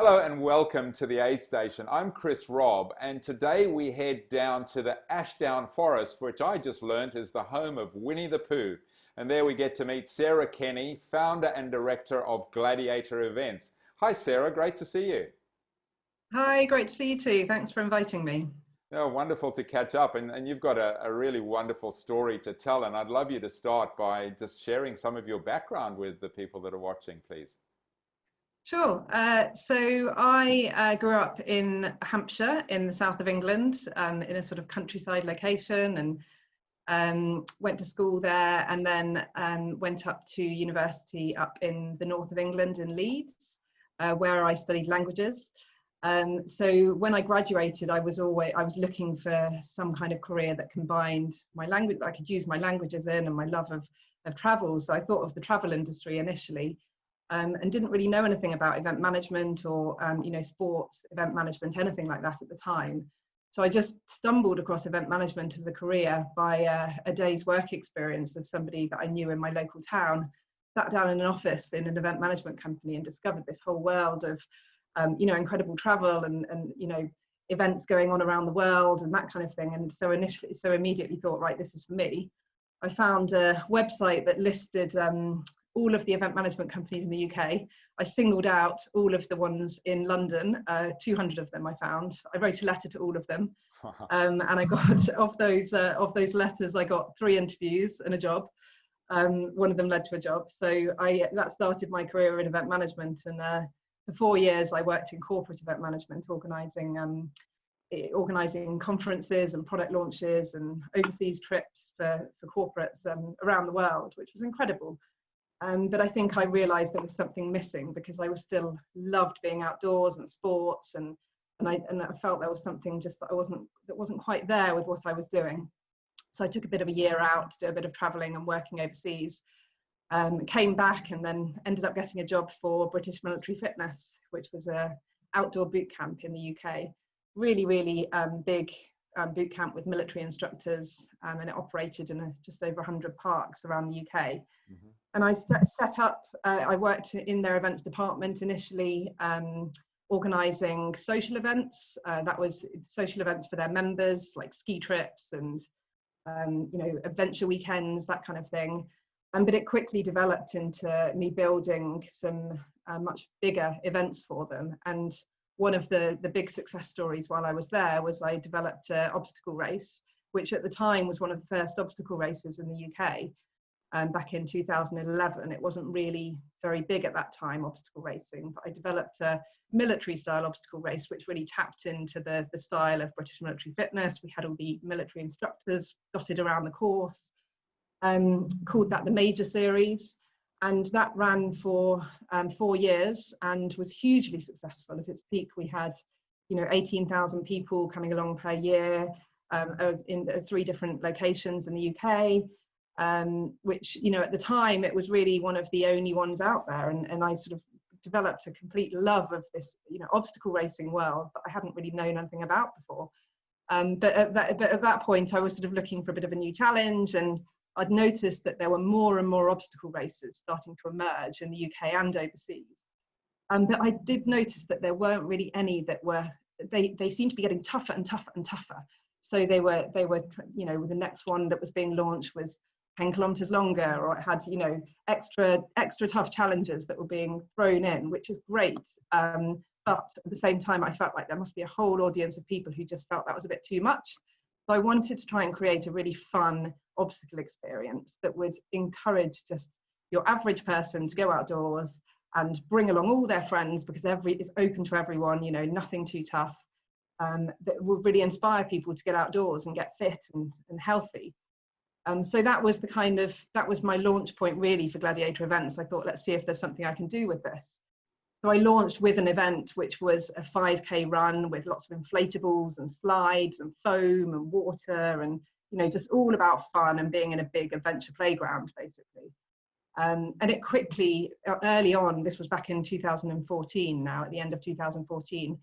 Hello and welcome to the Aid Station. I'm Chris Robb, and today we head down to the Ashdown Forest, which I just learnt is the home of Winnie the Pooh. And there we get to meet Sarah Kenny, founder and director of Gladiator events. Hi Sarah, great to see you. Hi, great to see you too. Thanks for inviting me. Oh, wonderful to catch up, and you've got a really wonderful story to tell, and I'd love you to start by just sharing some of your background with the people that are watching, please. Sure. So I grew up in Hampshire in the south of England, in a sort of countryside location, and went to school there, and then went up to university up in the north of England in Leeds, where I studied languages. So when I graduated, I was looking for some kind of career that combined my language, that I could use my languages in, and my love of travel. So I thought of the travel industry initially, and didn't really know anything about event management or sports event management, anything like that at the time. So I just stumbled across event management as a career by a day's work experience of somebody that I knew in my local town. Sat down in an office in an event management company and discovered this whole world of incredible travel and events going on around the world and that kind of thing. And so immediately thought, right, this is for me. I found a website that listed all of the event management companies in the UK. I singled out all of the ones in London, 200 of them I found. I wrote a letter to all of them. And I got, of those letters, I got 3 interviews and a job. One of them led to a job. So that started my career in event management. And for 4 years, I worked in corporate event management, organising conferences and product launches and overseas trips for corporates around the world, which was incredible. But I think I realised there was something missing, because I was still loved being outdoors and sports, and I felt there was something just that wasn't quite there with what I was doing. So I took a bit of a year out to do a bit of travelling and working overseas. Came back and then ended up getting a job for British Military Fitness, which was a outdoor boot camp in the UK. Really, really big boot camp with military instructors, and it operated in just over 100 parks around the UK. Mm-hmm. And I set up, I worked in their events department initially, organising social events. That was social events for their members, like ski trips and adventure weekends, that kind of thing. But it quickly developed into me building some much bigger events for them. And one of the big success stories while I was there was I developed an obstacle race, which at the time was one of the first obstacle races in the UK. Back in 2011, it wasn't really very big at that time, obstacle racing, but I developed a military style obstacle race, which really tapped into the style of British Military Fitness. We had all the military instructors dotted around the course, called that the Major Series. And that ran for 4 years and was hugely successful. At its peak, we had 18,000 people coming along per year in 3 different locations in the UK. Which, at the time, it was really one of the only ones out there. And I sort of developed a complete love of this, obstacle racing world that I hadn't really known anything about before. But at that point, I was sort of looking for a bit of a new challenge. And I'd noticed that there were more and more obstacle races starting to emerge in the UK and overseas. But I did notice that there weren't really any that they seemed to be getting tougher and tougher and tougher. So they were, the next one that was being launched was 10 kilometers longer, or it had, extra tough challenges that were being thrown in, which is great. But at the same time, I felt like there must be a whole audience of people who just felt that was a bit too much. So I wanted to try and create a really fun obstacle experience that would encourage just your average person to go outdoors and bring along all their friends, because it's open to everyone, nothing too tough. That would really inspire people to get outdoors and get fit and healthy. So that was my launch point really for Gladiator events. I thought, let's see if there's something I can do with this. So I launched with an event which was a 5K run with lots of inflatables and slides and foam and water and, just all about fun and being in a big adventure playground, basically. And it quickly, early on, this was back in 2014 now, at the end of 2014,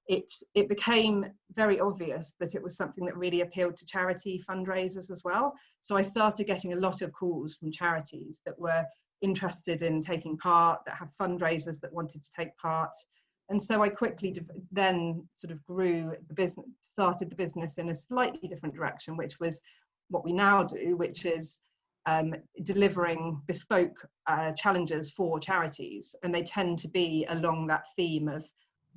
it became very obvious that it was something that really appealed to charity fundraisers as well. So I started getting a lot of calls from charities that were interested in taking part, that have fundraisers that wanted to take part. And so I quickly then sort of grew the business, started the business in a slightly different direction, which was what we now do, which is delivering bespoke challenges for charities. And they tend to be along that theme of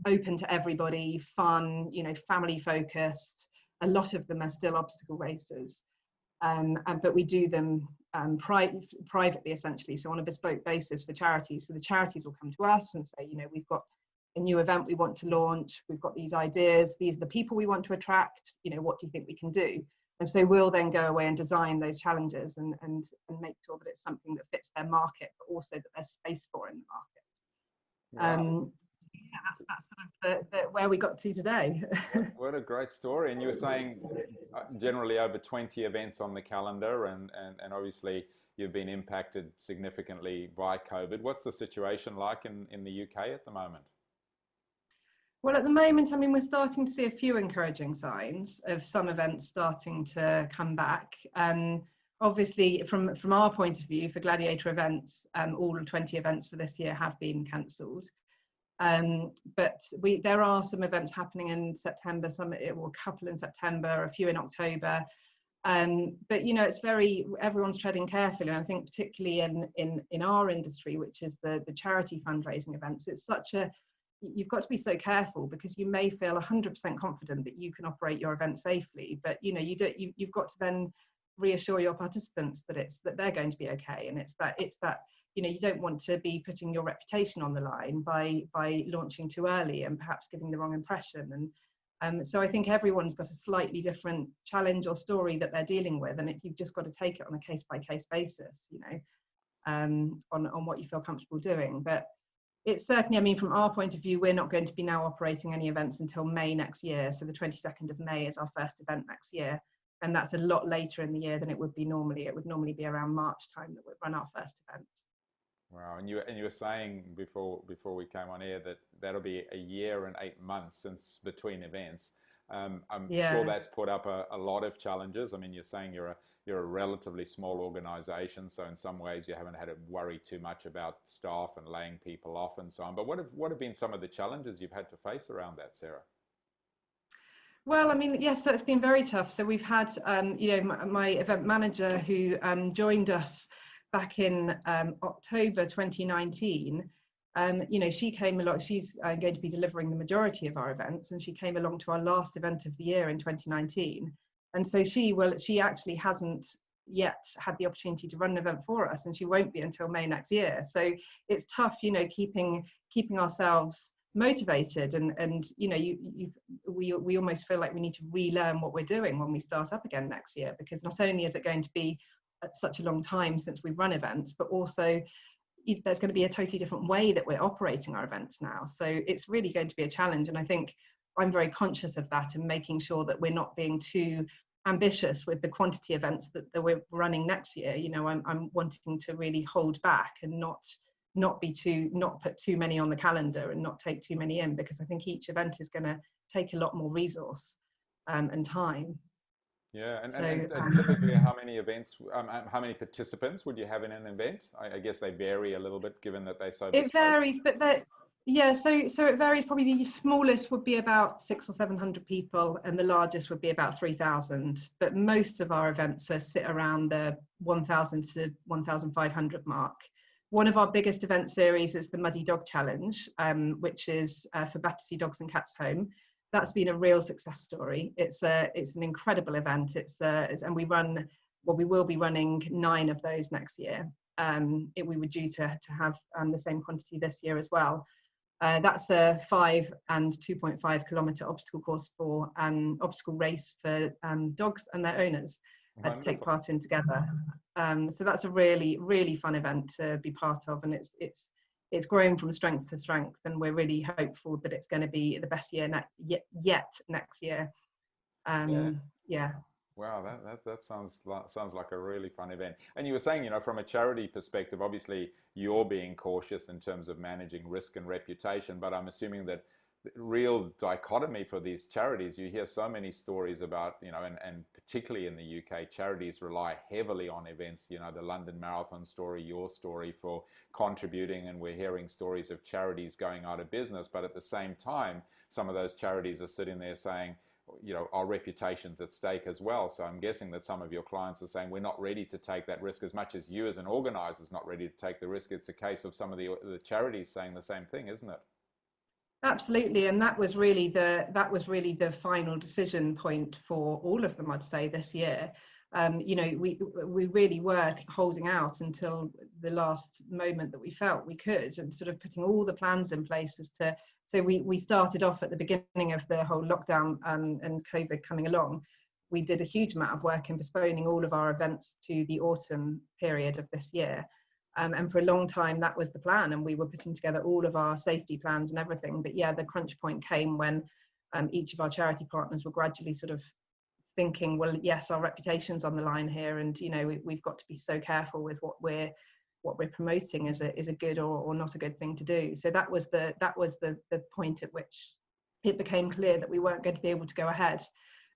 open to everybody, fun, you know, family focused. A lot of them are still obstacle races. But we do them privately, essentially, so on a bespoke basis for charities. So the charities will come to us and say, you know, we've got a new event we want to launch, we've got these ideas, these are the people we want to attract, you know, what do you think we can do? And so we'll then go away and design those challenges and make sure that it's something that fits their market, but also that there's space for in the market. Wow. Yeah, that's sort of where we got to today. What a great story. And you were saying generally over 20 events on the calendar, and obviously you've been impacted significantly by COVID. What's the situation like in the UK at the moment? Well, at the moment, I mean, we're starting to see a few encouraging signs of some events starting to come back. Obviously, from our point of view, for Gladiator events, all of 20 events for this year have been cancelled. But there are some events happening in September, a couple in September, a few in October. But you know, everyone's treading carefully, and I think particularly in our industry, which is the charity fundraising events, you've got to be so careful, because you may feel 100% confident that you can operate your event safely, but you know, you've got to then reassure your participants that they're going to be okay. And it's that you know, you don't want to be putting your reputation on the line by launching too early and perhaps giving the wrong impression. And so I think everyone's got a slightly different challenge or story that they're dealing with, and you've just got to take it on a case-by-case basis, you know, on what you feel comfortable doing. But it's certainly, I mean, from our point of view, we're not going to be now operating any events until May next year. So the 22nd of May is our first event next year. And that's a lot later in the year than it would be normally. It would normally be around March time that we'd run our first event. Wow. And you were saying before we came on air that that'll be a year and 8 months since between events. I'm sure that's put up a lot of challenges. I mean, you're saying you're a relatively small organization, so in some ways you haven't had to worry too much about staff and laying people off and so on. But what have been some of the challenges you've had to face around that, Sarah? Well, I mean, yes, so it's been very tough. So we've had, you know, my event manager who joined us back in October 2019. You know, she came along, she's going to be delivering the majority of our events, and she came along to our last event of the year in 2019. And so she actually hasn't yet had the opportunity to run an event for us, and she won't be until May next year. So it's tough, you know, keeping ourselves motivated, and you know, we almost feel like we need to relearn what we're doing when we start up again next year, because not only is it going to be such a long time since we've run events, but also there's going to be a totally different way that we're operating our events now. So it's really going to be a challenge, and I think I'm very conscious of that and making sure that we're not being too ambitious with the quantity events that we're running next year. You know, I'm wanting to really hold back and not put too many on the calendar and not take too many in, because I think each event is going to take a lot more resource and time. Yeah, and, So, and typically how many participants would you have in an event? I guess they vary a little bit given that they're so it bespoke. varies, but so it varies. Probably the smallest would be about 600 or 700 people, and the largest would be about 3,000. But most of our events sit around the 1,000 to 1,500 mark. One of our biggest event series is the Muddy Dog Challenge, which is for Battersea Dogs and Cats Home. That's been a real success story. It's an incredible event. And we will be running 9 of those next year. We were due to have the same quantity this year as well. That's a 5 and 2.5 kilometre obstacle course for obstacle race for dogs and their owners to take part in together. So that's a really, really fun event to be part of, and it's growing from strength to strength, and we're really hopeful that it's going to be the best year yet next year. Yeah. Wow, that sounds like a really fun event. And you were saying, you know, from a charity perspective, obviously you're being cautious in terms of managing risk and reputation, but I'm assuming that real dichotomy for these charities. You hear so many stories about, you know, and particularly in the UK, charities rely heavily on events, you know, the London Marathon story, your story for contributing, and we're hearing stories of charities going out of business. But at the same time, some of those charities are sitting there saying, you know, our reputation's at stake as well. So I'm guessing that some of your clients are saying, we're not ready to take that risk, as much as you as an organizer is not ready to take the risk. It's a case of some of the charities saying the same thing, isn't it? Absolutely, and that was really the final decision point for all of them, I'd say, this year. You know, we really were holding out until the last moment that we felt we could, and sort of putting all the plans in place as to. So we started off at the beginning of the whole lockdown and COVID coming along. We did a huge amount of work in postponing all of our events to the autumn period of this year. And for a long time, that was the plan. And we were putting together all of our safety plans and everything. But yeah, the crunch point came when each of our charity partners were gradually sort of thinking, well, yes, our reputation's on the line here. And, you know, we've got to be so careful with what we're promoting is a good or not a good thing to do. So that was the point at which it became clear that we weren't going to be able to go ahead.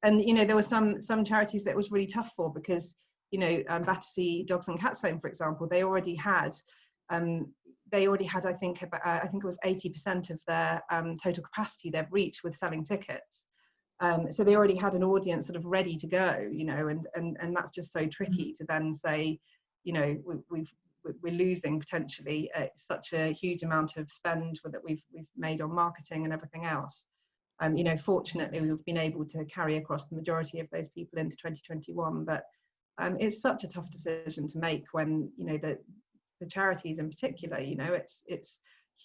And, you know, there were some charities that it was really tough for, because, you know, Battersea Dogs and Cats Home, for example, they already had, I think it was 80% of their total capacity they've reached with selling tickets. So they already had an audience sort of ready to go, you know, and that's just so tricky to then say, you know, we're losing potentially such a huge amount of spend that we've made on marketing and everything else. You know, fortunately, we've been able to carry across the majority of those people into 2021, but it's such a tough decision to make when, you know, the charities in particular, you know, it's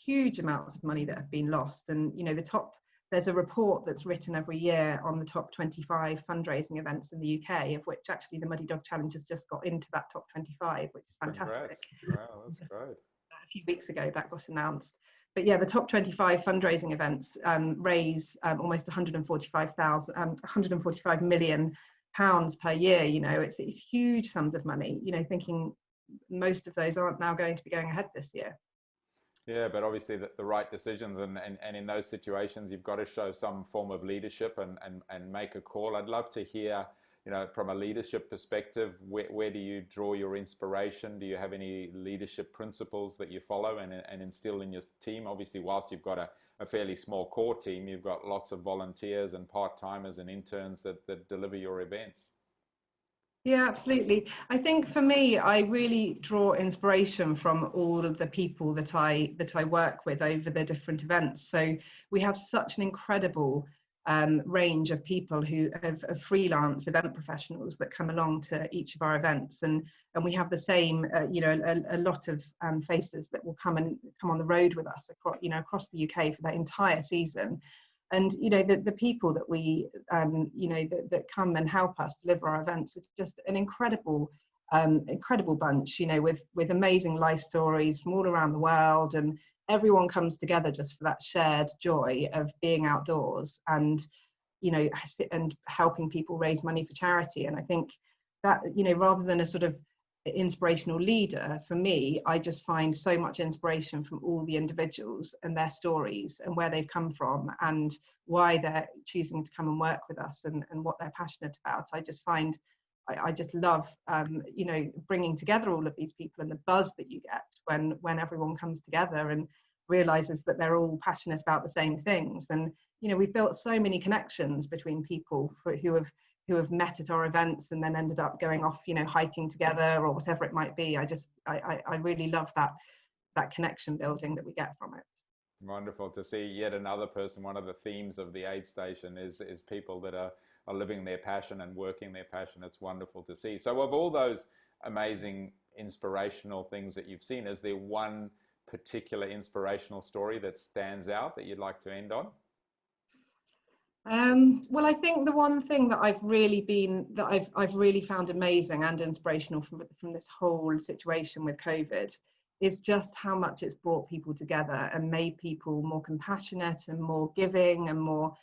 huge amounts of money that have been lost. And, you know, there's a report that's written every year on the top 25 fundraising events in the UK, of which actually the Muddy Dog Challenge has just got into that top 25, which is fantastic. Congrats. Wow, that's great. A few weeks ago that got announced. But yeah, the top 25 fundraising events raise almost 145 million pounds per year. You know, it's huge sums of money, you know, thinking most of those aren't now going to be going ahead this year. Yeah, but obviously the right decisions, and in those situations, you've got to show some form of leadership and make a call. I'd love to hear, you know, from a leadership perspective, where do you draw your inspiration? Do you have any leadership principles that you follow and instill in your team? Obviously, whilst you've got a fairly small core team, you've got lots of volunteers and part-timers and interns that deliver your events. Yeah, absolutely. I think for me, I really draw inspiration from all of the people that I work with over the different events. So we have such an incredible range of people who have freelance event professionals that come along to each of our events, and we have the same, you know, a lot of faces that will come on the road with us across the UK for that entire season. And, you know, the people that we, you know, that come and help us deliver our events are just an incredible bunch, you know, with amazing life stories from all around the world. And everyone comes together just for that shared joy of being outdoors and, you know, and helping people raise money for charity. And I think that, you know, rather than a sort of inspirational leader, for me, I just find so much inspiration from all the individuals and their stories and where they've come from and why they're choosing to come and work with us and what they're passionate about. I just love you know, bringing together all of these people and the buzz that you get when everyone comes together and realizes that they're all passionate about the same things. And, you know, we've built so many connections between people who have met at our events and then ended up going off, you know, hiking together or whatever it might be. I really love that connection building that we get from it. Wonderful to see yet another person. One of the themes of the aid station is people that are living their passion and working their passion. It's wonderful to see. So of all those amazing inspirational things that you've seen, is there one particular inspirational story that stands out that you'd like to end on? Well, I think the one thing that I've really found amazing and inspirational from this whole situation with COVID is just how much it's brought people together and made people more compassionate and more giving and more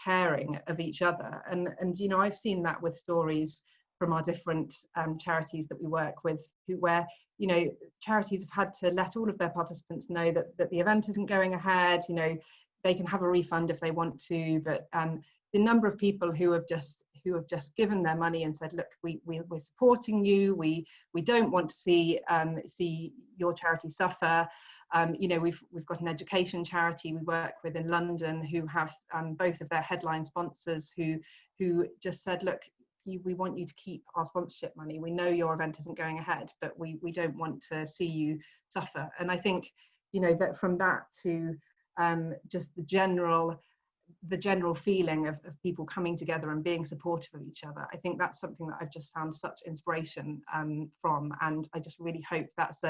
caring of each other. And you know, I've seen that with stories from our different charities that we work with, where, you know, charities have had to let all of their participants know that the event isn't going ahead. You know, they can have a refund if they want to, but the number of people who have just given their money and said, look, we're supporting you, we don't want to see your charity suffer. You know, we've got an education charity we work with in London who have both of their headline sponsors who just said, look, we want you to keep our sponsorship money. We know your event isn't going ahead, but we don't want to see you suffer. And I think, you know, that from that to just the general feeling of people coming together and being supportive of each other, I think that's something that I've just found such inspiration from, and I just really hope that's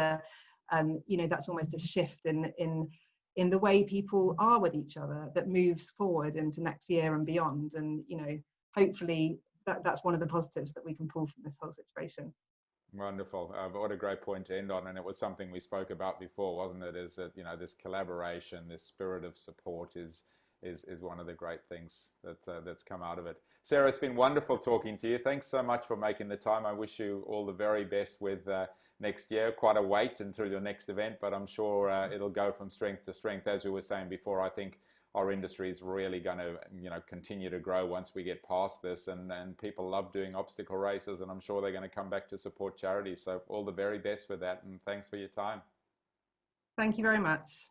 you know, that's almost a shift in the way people are with each other that moves forward into next year and beyond. And you know, hopefully that's one of the positives that we can pull from this whole situation. Wonderful. What a great point to end on. And it was something we spoke about before, wasn't it? Is that, you know, this collaboration, this spirit of support is one of the great things that's come out of it. Sarah, it's been wonderful talking to you. Thanks so much for making the time. I wish you all the very best with next year. Quite a wait until your next event, but I'm sure it'll go from strength to strength. As we were saying before, I think our industry is really going to, you know, continue to grow once we get past this, and people love doing obstacle races, and I'm sure they're going to come back to support charities. So all the very best with that, and thanks for your time. Thank you very much.